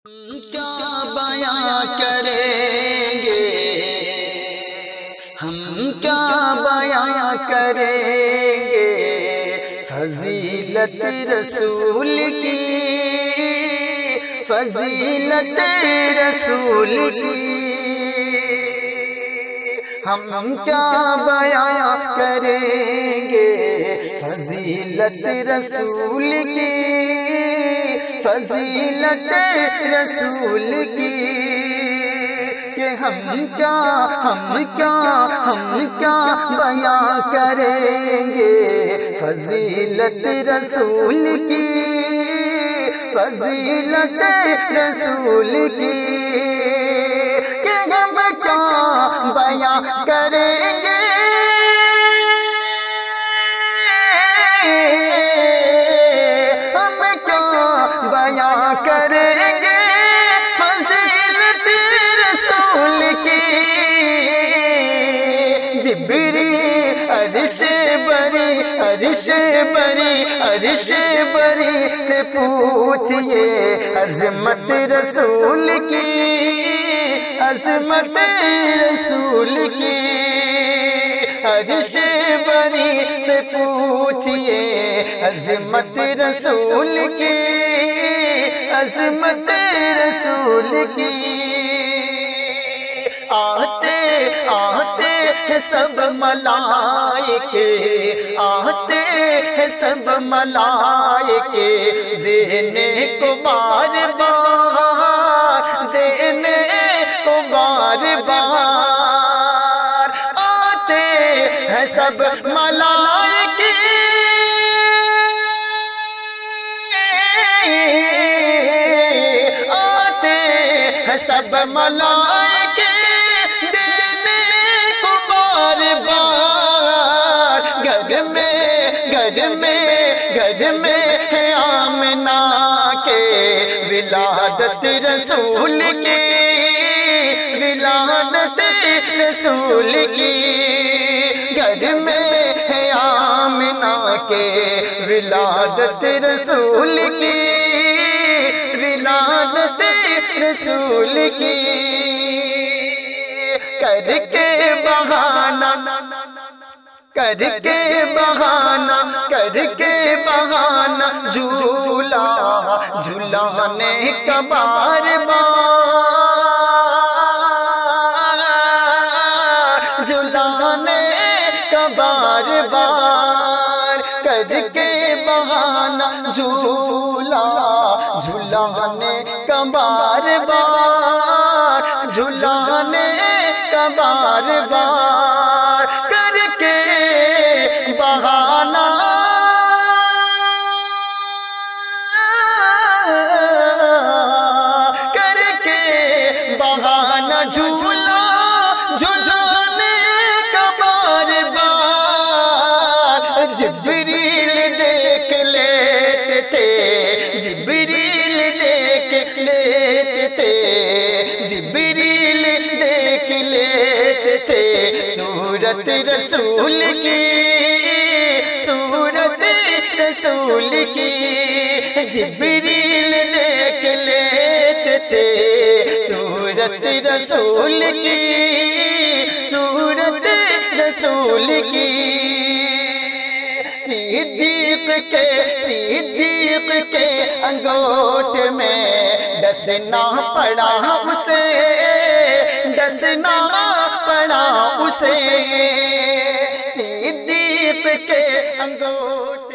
کیا بیان کریں گے، ہم کیا بیان کریں گے فضیلت رسول کی، فضیلت رسول کی۔ ہم کیا بیان کریں گے فضیلت رسول کی، فضیلت رسول کی، کہ ہم کیا بیان کریں گے فضیلت رسول کی، فضیلت رسول کی، کہ ہم کیا بیان کریں گے، ہم کیا بیان کریں گے فضیلت رسول کی۔ جبریل عرش بری، عرش بری، عرش بری سے پوچھئے عظمت رسول کی، عظمت رسول کی۔ عرش بری سے پوچھئے عظمت رسول کی، عظمت رسول کی۔ آتے آتے ہیں سب ملائکے، آتے ہیں سب ملائکے دینے کو بار بار، دینے کو بار بار۔ آتے ہیں سب ملائکے، آتے ہیں سب ملائکے دینے کو بار بار۔ گھر میں ہے آمنہ کے ولادت رسول کی، ولادت رسول کی۔ گھر میں ہے آمنہ کے ولادت رسول کی، ولادت رسول کی۔ کر کے بہانہ، کر کے بہانہ، کر کے بہانہ جھولا جھلانے کا بار بار، جھلانے کا بار بار۔ کر کے بہانہ جھولا جھلانے کا بار بار، جھلانے کا بار بار۔ کر کے بہانہ، کر کے بہانہ جھولا جھلانے کا بار بار۔ جبریل دیکھ لیتے تھے، جبریل دیکھ لیتے تھے، جبریل دیکھ لیتے تھے صورت رسول کی، صورت رسول کی۔ جبریل دیکھ لیتے تھے صورت رسول کی، صورت رسول کی۔ صدیق کے انگوٹ میں ڈسنا پڑا اسے، ڈسنا پڑا اسے۔ صدیق کے انگوٹ